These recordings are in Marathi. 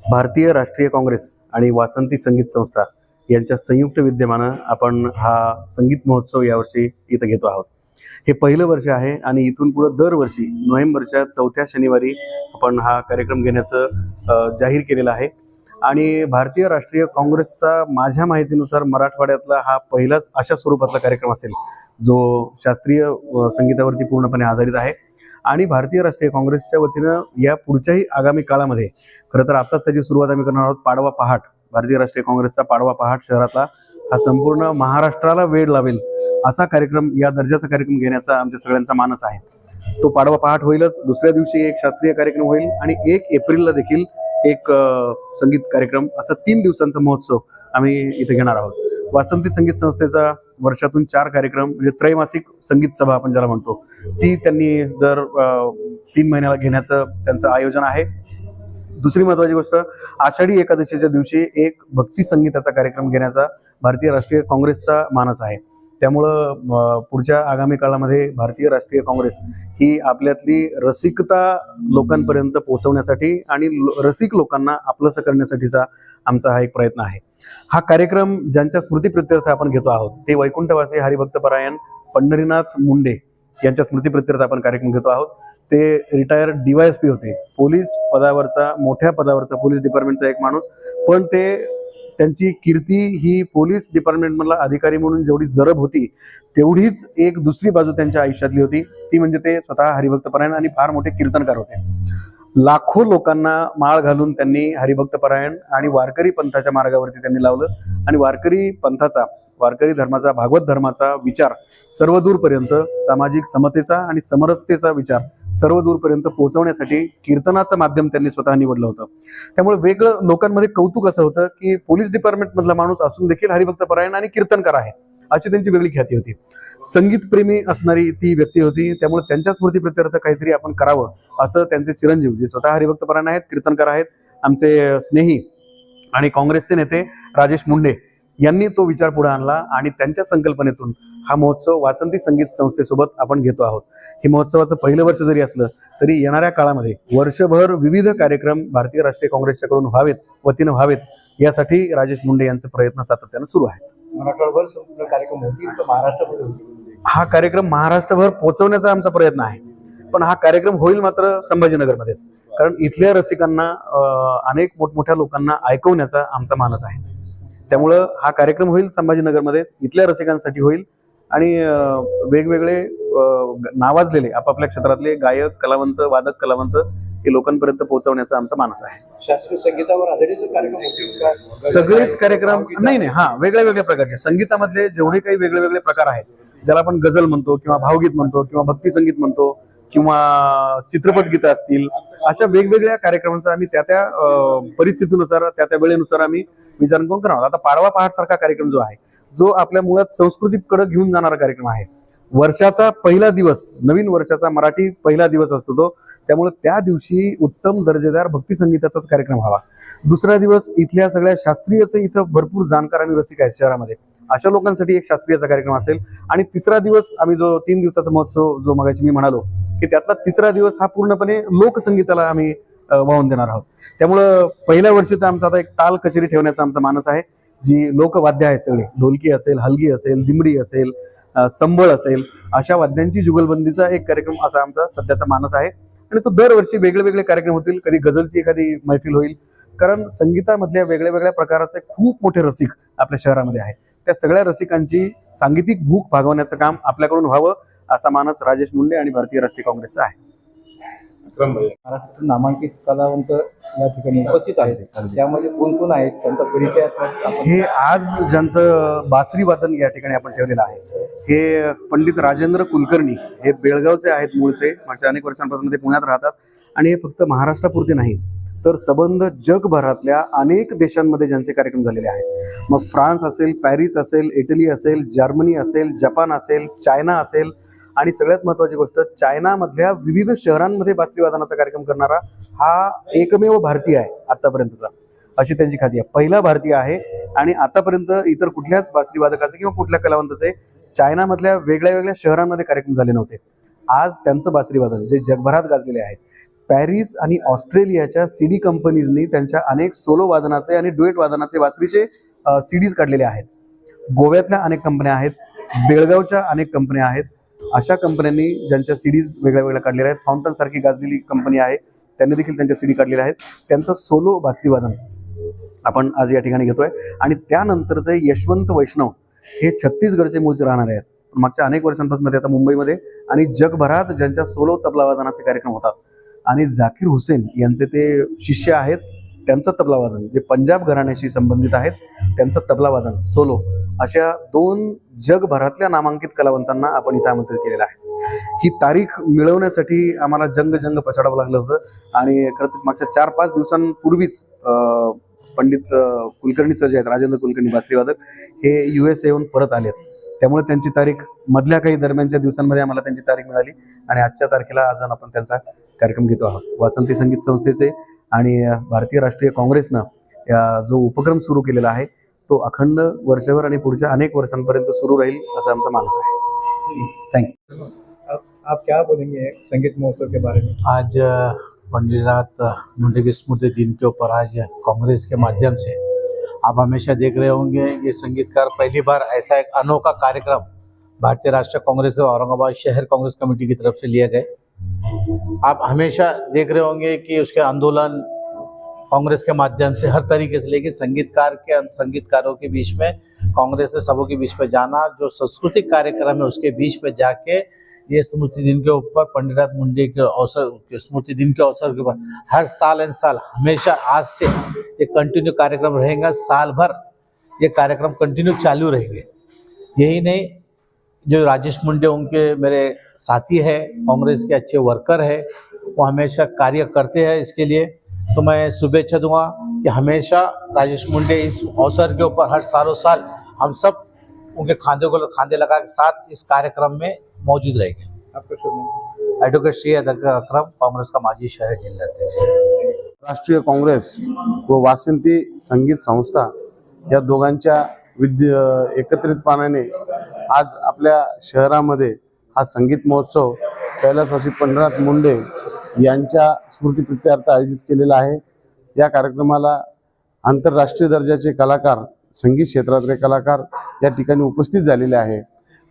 भारतीय राष्ट्रीय काँग्रेस आणि वासंती संगीत संस्था यांच्या संयुक्त विद्यमानं आपण हा संगीत महोत्सव यावर्षी इथं घेतो आहोत. हे पहिलं वर्ष आहे आणि इथून पुढे दरवर्षी नोव्हेंबरच्या 4थ्या शनिवारी आपण हा कार्यक्रम घेण्याचं जाहीर केलेलं आहे. आणि भारतीय राष्ट्रीय काँग्रेसचा माझ्या माहितीनुसार मराठवाड्यातला हा पहिलाच अशा स्वरूपातला कार्यक्रम असेल जो शास्त्रीय संगीतावरती पूर्णपणे आधारित आहे. आणि भारतीय राष्ट्रीय काँग्रेसच्या वतीनं या पुढच्याही आगामी काळामध्ये खरं तर आत्ताच त्याची सुरुवात आम्ही करणार आहोत. पाडवा पहाट, भारतीय राष्ट्रीय काँग्रेसचा पाडवा पहाट शहरातला हा संपूर्ण महाराष्ट्राला वेळ लावेल असा कार्यक्रम, या दर्जाचा कार्यक्रम घेण्याचा आमच्या सगळ्यांचा मानस आहे. तो पाडवा पहाट होईलच, दुसऱ्या दिवशी एक शास्त्रीय कार्यक्रम होईल आणि 1 एप्रिलला देखील एक संगीत कार्यक्रम, असा 3 दिवसांचा महोत्सव आम्ही इथे घेणार आहोत. वासंती संगीत संस्थेचा वर्षातून 4 कार्यक्रम म्हणजे त्रैमासिक संगीत सभा आपण ज्याला म्हणतो, ती त्यांनी दर 3 महिन्याला घेण्याचं त्यांचं आयोजन आहे. दुसरी महत्त्वाची गोष्ट, आषाढी एकादशीच्या दिवशी एक भक्ती संगीताचा कार्यक्रम घेण्याचा भारतीय राष्ट्रीय काँग्रेसचा मानस आहे. त्यामुळं पुढच्या आगामी काळामध्ये भारतीय राष्ट्रीय काँग्रेस ही आपल्यातली रसिकता लोकांपर्यंत पोहोचवण्यासाठी आणि रसिक लोकांना आपलंसं करण्यासाठीचा आमचा हा एक प्रयत्न आहे. हा कार्यक्रम ज्यांच्या स्मृतीप्रित्यर्थ आपण घेतो आहोत ते वैकुंठवासी हरिभक्तपरायण पंढरीनाथ मुंडे यांच्या स्मृतीप्रित्यर्थ आपण कार्यक्रम घेतो आहोत. ते रिटायर DYSP होते, पोलीस पदावरचा, मोठ्या पदावरचा, पोलीस डिपार्टमेंटचा एक माणूस. पण त्यांची कीर्ती ही पोलीस डिपार्टमेंटमधला अधिकारी म्हणून जेवढी जरब होती तेवढीच एक दुसरी बाजू त्यांच्या आयुष्यातली होती, ती म्हणजे ते स्वतः हरिभक्तपरायण आणि फार मोठे कीर्तनकार होते. लाखो लोकांना माळ घालून त्यांनी हरिभक्तपरायण आणि वारकरी पंथाच्या मार्गावरती त्यांनी लावलं. आणि वारकरी पंथाचा, वारकरी धर्माचा, भागवत धर्माचा विचार सर्वदूरपर्यंत, सामाजिक समतेचा आणि समरसतेचा विचार सर्वदूरपर्यंत पोहोचवण्यासाठी कीर्तनाचं माध्यम त्यांनी स्वतः निवडलं होतं. त्यामुळे वेगळं लोकांमध्ये कौतुक असं होतं की पोलीस डिपार्टमेंटमधला माणूस असून देखील हरिभक्तपरायण आणि कीर्तनकार आहे, अशी त्यांची वेगळी ख्याती होती. संगीतप्रेमी असणारी ती व्यक्ती होती. त्यामुळे त्यांच्या स्मृतीप्रित्यर्थ काहीतरी आपण करावं असं त्यांचे चिरंजीव, जे स्वतः हरिभक्तपरायण आहेत, कीर्तनकार आहेत, आमचे स्नेही आणि काँग्रेसचे नेते राजेश मुंडे यांनी तो विचार पुढे आणला आणि त्यांच्या संकल्पनेतून हा महोत्सव वासंती संगीत संस्थेसोबत आपण घेतो आहोत. हे महोत्सवाचं पहिलं वर्ष जरी असलं तरी येणाऱ्या काळामध्ये वर्षभर विविध कार्यक्रम भारतीय राष्ट्रीय काँग्रेसच्याकडून वतीनं व्हावेत यासाठी राजेश मुंडे यांचे प्रयत्न सातत्यानं सुरू आहेत. मराठवाड्याभर संपूर्ण कार्यक्रम होतील तर महाराष्ट्रामध्ये होतील? हा कार्यक्रम महाराष्ट्रभर पोहोचवण्याचा आमचा प्रयत्न आहे, पण हा कार्यक्रम होईल मात्र संभाजीनगरमध्येच, कारण इथल्या रसिकांना, अनेक मोठमोठ्या लोकांना ऐकवण्याचा आमचा मानस आहे. त्यामुळं हा कार्यक्रम होईल संभाजीनगरमध्येच, इथल्या रसिकांसाठी होईल आणि वेगवेगळे नावाजलेले आपापल्या क्षेत्रातले गायक, कलावंत, वादक कलावंत हे लोकांपर्यंत पोहोचवण्याचा आमचा मानस आहे. शास्त्रीय संगीतावर आधारित कार्यक्रम होतील का? सगळेच कार्यक्रम नाही, हा वेगळ्या वेगळ्या प्रकारचे संगीतामधले जेवढे काही वेगळे वेगळे प्रकार आहेत, ज्याला आपण गझल म्हणतो किंवा भावगीत म्हणतो किंवा भक्ती संगीत म्हणतो किंवा चित्रपट गीतं असतील, अशा वेगवेगळ्या कार्यक्रमांचा आम्ही त्या परिस्थितीनुसार, त्या वेळेनुसार आम्ही विचार करून करणार. आता पाडवा पहाट सारखा कार्यक्रम जो आहे, जो आपल्या मुळात संस्कृतीकडे घेऊन जाणारा कार्यक्रम आहे. वर्षाचा पहिला दिवस, नवीन वर्षाचा मराठी पहिला दिवस असतो तो, त्यामुळे त्या दिवशी उत्तम दर्जेदार भक्ती संगीताचाच कार्यक्रम व्हावा. दुसरा दिवस इथल्या सगळ्या शास्त्रीयचे, इथं भरपूर जाणकार आणि रसिक आहेत शहरामध्ये, अशा लोकांसाठी एक शास्त्रीयचा कार्यक्रम असेल. आणि तिसरा दिवस आम्ही जो 3 दिवसाचा महोत्सव जो मगाशी मी म्हणालो की त्यातला तिसरा दिवस हा पूर्णपणे लोकसंगीताला आम्ही वाहून देणार आहोत. त्यामुळं पहिल्या वर्षी तर आमचा आता एक ताल कचेरी ठेवण्याचा आमचा मानस आहे, जी लोकवाद्य आहेत सगळे, ढोलकी असेल, हलगी असेल, दिमडी असेल, संबळ असेल, अशा वाद्यांची जुगलबंदीचा एक कार्यक्रम असा आमचा सध्याचा मानस आहे. आणि तो दरवर्षी वेगळे वेगळे कार्यक्रम होतील. कधी गझलची एखादी मैफिल होईल, कारण संगीतामधल्या वेगळ्या वेगळ्या प्रकाराचे खूप मोठे रसिक आपल्या शहरामध्ये आहेत. त्या सगळ्या रसिकांची सांगीतिक भूक भागवण्याचं काम आपल्याकडून व्हावं असा मानस राजेश मुंडे आणि भारतीय राष्ट्रीय काँग्रेसचा आहे. महाराष्ट्रातील नामांकित कलावंत या ठिकाणी उपस्थित आहेत, त्यामध्ये कोण कोण आहेत, त्यांचा परिचय हे आज ज्यांचं बासरी वादन या ठिकाणी आपण ठेवलेलं आहे, हे पंडित राजेंद्र कुलकर्णी, हे बेळगावचे आहेत मूळचे, मागच्या अनेक वर्षांपासून ते पुण्यात राहतात. आणि हे फक्त महाराष्ट्रापुरते नाही तर सबंध जगभरातल्या अनेक देशांमध्ये ज्यांचे कार्यक्रम झालेले आहेत, मग फ्रान्स असेल, पॅरिस असेल, इटली असेल, जर्मनी असेल, जपान असेल, चायना असेल, आणि सगळ्यात महत्त्वाची गोष्ट, चायनामधल्या विविध शहरांमध्ये बासरी वादनाचा कार्यक्रम करणारा हा एकमेव भारतीय आहे आतापर्यंतचा, अशी त्यांची ख्याती आहे. पहिला भारतीय आहे आणि आतापर्यंत इतर कुठल्याच बासरी वादकाचे किंवा कुठल्या कलावंताचे चायनामधल्या वेगळ्या वेगळ्या शहरांमध्ये कार्यक्रम झाले नव्हते. आज त्यांचं बासरी वादन जे जगभरात गाजलेले आहेत पॅरिस आणि ऑस्ट्रेलियाच्या सीडी कंपनीजनी त्यांच्या अनेक सोलो वादनाचे आणि डुएट वादनाचे बासरीचे सीडीज काढलेले आहेत. गोव्यातल्या अनेक कंपन्या आहेत, बेळगावच्या अनेक कंपन्या आहेत. अशा कंपन्यांनी ज्यांच्या सीडीज वेगळ्या वेगळ्या काढलेल्या आहेत. फाउंटन सारखी गाजलेली कंपनी आहे, त्यांनी देखील त्यांच्या सीडी काढलेल्या आहेत. त्यांचं सोलो बासरी वादन आपण आज या ठिकाणी घेतोय. आणि त्यानंतरचे यशवंत वैष्णव हे छत्तीसगडचे मूळचे राहणारे आहेत. मागच्या अनेक वर्षांपासून ते आता मुंबईमध्ये आणि जगभरात ज्यांच्या सोलो तबला वादनाचे कार्यक्रम होतात. आणि झाकीर हुसेन यांचे ते शिष्य आहेत, त्यांचं तबला वादन जे पंजाब घराण्याशी संबंधित आहेत, त्यांचं तबला वादन सोलो, अशा 2 जगभरातल्या नामांकित कलावंतांना आपण इथं आमंत्रित केलेलं आहे. ही तारीख मिळवण्यासाठी आम्हाला जंग पछाडावं लागलं होतं. आणि खरं तर मागच्या 4-5 दिवसांपूर्वीच पंडित कुलकर्णी सर जे आहेत, राजेंद्र कुलकर्णी बासरीवादक, हे USA येऊन परत आलेत. त्यामुळे त्यांची तारीख मधल्या काही दरम्यानच्या दिवसांमध्ये आम्हाला त्यांची तारीख मिळाली आणि आजच्या तारखेला आज आपण त्यांचा कार्यक्रम घेतो आहोत. वासंती संगीत संस्थेचे आणि भारतीय राष्ट्रीय काँग्रेसनं जो उपक्रम सुरू केलेला आहे तो अखंड वर्षभर आणि पुढच्या अनेक वर्षांपर्यंत सुरू राहील असं आमचं मानस आहे. थँक्यू. आप क्या बोलेंगे संगीत महोत्सव के बारे में? आज पंडित मुंडे के स्मृति दिन के ऊपर आज कांग्रेस के माध्यम से आप हमेशा देख रहे होंगे ये संगीतकार पहली बार ऐसा एक अनोखा कार्यक्रम भारतीय राष्ट्रीय कांग्रेस और औरंगाबाद शहर कांग्रेस कमेटी की तरफ से लिए गए. आप हमेशा देख रहे होंगे कि उसके आंदोलन कांग्रेस के माध्यम से हर तरीके से, लेकिन संगीतकारों के बीच में कांग्रेस ने सबों के बीच में जाना, जो सांस्कृतिक कार्यक्रम है उसके बीच में जाके ये स्मृति दिन के ऊपर पंडित मुंडे के अवसर, स्मृति दिन के अवसर के ऊपर हर साल हमेशा आज से ये कंटिन्यू कार्यक्रम रहेगा. साल भर ये कार्यक्रम कंटिन्यू चालू रहेंगे. यही नहीं, जो राजेश मुंडे उनके मेरे साथी है, कांग्रेस के अच्छे वर्कर है, वो हमेशा कार्य करते हैं इसके लिए. तो मैं शुभेच्छा दूंगा कि हमेशा राजेश मुंडे इस अवसर के ऊपर हर साल हम सब उनके खांदे लगा के साथ इस कार्यक्रम में मौजूद रहेंगे. आपका शुभ नाम? एडवोकेट श्री अक्रम, कांग्रेस का माजी शहर जिल्हाध्यक्ष. राष्ट्रीय काँग्रेस व वासंती संगीत संस्था या दोघांच्या एकत्रितपणाने आज आपल्या शहरामध्ये हा संगीत महोत्सव कैलासवासी पंढरीनाथ मुंडे यांच्या स्मृतिप्रित्यर्थ आयोजित केलेला आहे. या कार्यक्रमाला आंतरराष्ट्रीय दर्जाचे कलाकार, संगीत क्षेत्रातले कलाकार या ठिकाणी उपस्थित झालेले आहे.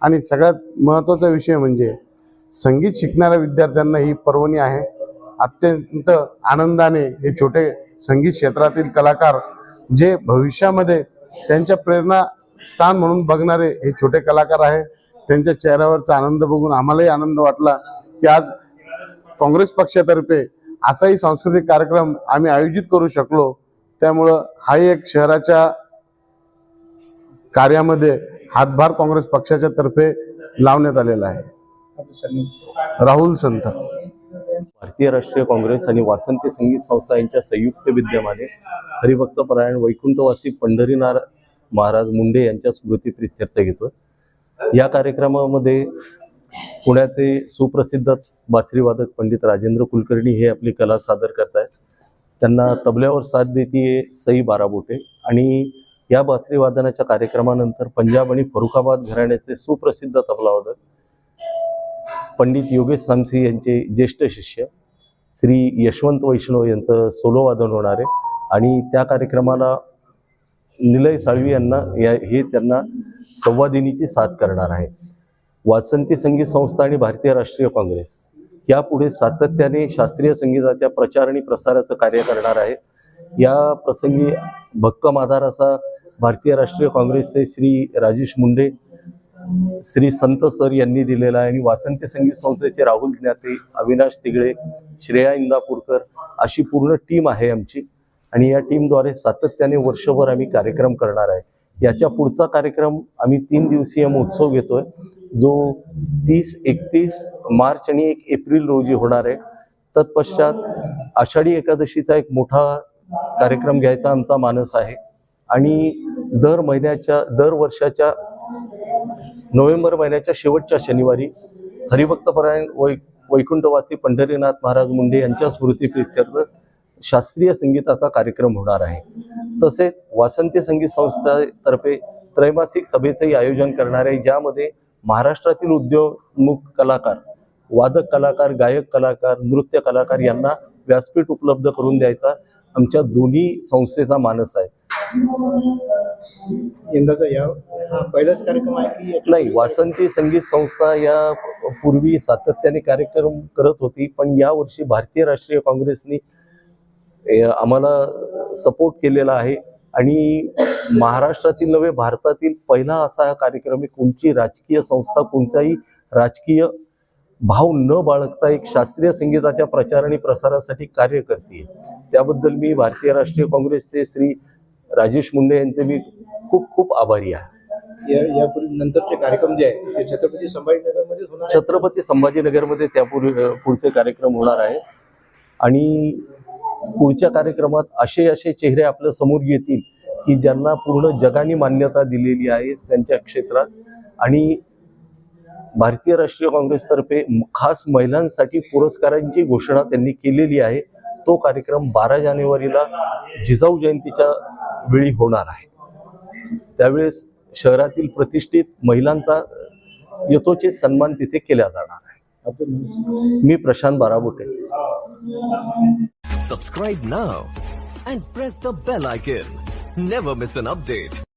आणि सगळ्यात महत्त्वाचा विषय म्हणजे संगीत शिकणाऱ्या विद्यार्थ्यांना ही पर्वणी आहे. अत्यंत आनंदाने हे छोटे संगीत क्षेत्रातील कलाकार जे भविष्यामध्ये त्यांच्या प्रेरणा स्थान म्हणून बघणारे हे छोटे कलाकार आहे, त्यांच्या चेहऱ्यावरचा आनंद बघून आम्हालाही आनंद वाटला की आज काँग्रेस पक्षातर्फे असाही सांस्कृतिक कार्यक्रम आम्ही आयोजित करू शकलो. त्यामुळं हाही एक शहराच्या कार्यामध्ये हातभार काँग्रेस पक्षाच्या तर्फे लावण्यात आलेला आहे. राहुल संत. भारतीय राष्ट्रीय काँग्रेस आणि वासंती संगीत संस्था यांच्या संयुक्त विद्यमाने हरिभक्तपरायण वैकुंठवासी पंढरीनाथ महाराज मुंडे यांच्या स्मृतिप्रित्यर्थ घेतोय. या कार्यक्रमामध्ये पुण्याचे सुप्रसिद्ध बासरीवादक पंडित राजेंद्र कुलकर्णी हे आपली कला सादर करतायत. त्यांना तबल्यावर साथ देतीये सई बाराबोटे. आणि या बासरी वादनाच्या कार्यक्रमानंतर पंजाब आणि फरुखाबाद घराण्याचे सुप्रसिद्ध तबलावादक पंडित योगेश सामसी यांचे ज्येष्ठ शिष्य श्री यशवंत वैष्णव यांचं सोलो वादन होणार आहे. आणि त्या कार्यक्रमाला निलय साळवी यांना त्यांना संवादिनीची साथ करणार आहे. वासंती संगीत संस्था आणि भारतीय राष्ट्रीय काँग्रेस यापुढे सातत्याने शास्त्रीय संगीताच्या प्रचार आणि प्रसाराचं कार्य करणार आहे. या प्रसंगी भक्कम आधार असा भारतीय राष्ट्रीय काँग्रेसचे श्री राजेश मुंडे, श्री संत सर यांनी दिलेला आहे. आणि वासंती संगीत संस्थेचे राहुल ज्ञाते, अविनाश तिगळे, श्रेया इंदापूरकर अशी पूर्ण टीम आहे आमची. आणि या टीमद्वारे सातत्याने वर्षभर आम्ही कार्यक्रम करणार आहे. याच्या पुढचा कार्यक्रम आम्ही 3 दिवसीय महोत्सव घेतोय, जो 30, 31 मार्च आणि 1 एप्रिल रोजी होणार आहे. तत्पश्चात आषाढी एकादशीचा एक मोठा कार्यक्रम घ्यायचा आमचा मानस आहे. आणि दर वर्षाच्या नोव्हेंबर महिन्याच्या शेवटच्या शनिवारी हरिभक्तपरायण वैकुंठवासी पंढरीनाथ महाराज मुंडे यांच्या स्मृतिप्रित्यर्थ शास्त्रीय संगीताचा कार्यक्रम होणार आहे. तसेच वासंती संगीत संस्थेतर्फे त्रैमासिक सभेचंही आयोजन करणार आहे, ज्यामध्ये महाराष्ट्रातील उद्योन्मुख कलाकार वादक कलाकार, गायक कलाकार, नृत्य कलाकार यांना व्यासपीठ उपलब्ध करून द्यायचा आमच्या दोन्ही संस्थेचा मानस आहे. यंदाचा हा पहिलाच कार्यक्रम आहे की नाही, वासंती संगीत संस्था या पूर्वी सातत्याने कार्यक्रम करत होती, पण यावर्षी भारतीय राष्ट्रीय काँग्रेसने आम्हाला सपोर्ट केलेला आहे आणि महाराष्ट्रातील नव्हे भारतातील पहिला असा हा कार्यक्रम आहे. कोणची राजकीय संस्था कोणताही राजकीय भाव न बाळगता एक शास्त्रीय संगीताच्या प्रचार आणि प्रसारासाठी कार्य करते. त्याबद्दल मी भारतीय राष्ट्रीय काँग्रेसचे श्री राजेश मुंडे यांचे मी खूप खूप आभारी आहे. यापूर्वी नंतरचे कार्यक्रम जे आहे ते छत्रपती संभाजीनगरमध्ये होणार आहे. छत्रपती संभाजीनगरमध्ये पुढचे कार्यक्रम होणार आहे आणि पुढच्या कार्यक्रमात असे चेहरे आपल्या समोर येतील की ज्यांना पूर्ण जगाने मान्यता दिलेली आहे त्यांच्या क्षेत्रात. आणि भारतीय राष्ट्रीय काँग्रेसतर्फे खास महिलांसाठी पुरस्कारांची घोषणा त्यांनी केलेली आहे. तो कार्यक्रम 12 जानेवारीला जिजाऊ जयंतीच्या वेळी होणार आहे. त्यावेळेस शहरातील प्रतिष्ठित महिलांचा यथोचित सन्मान तिथे केला जाणार आहे. मी Prashant बाराबोटे. Subscribe now and press the bell icon. Never miss an update.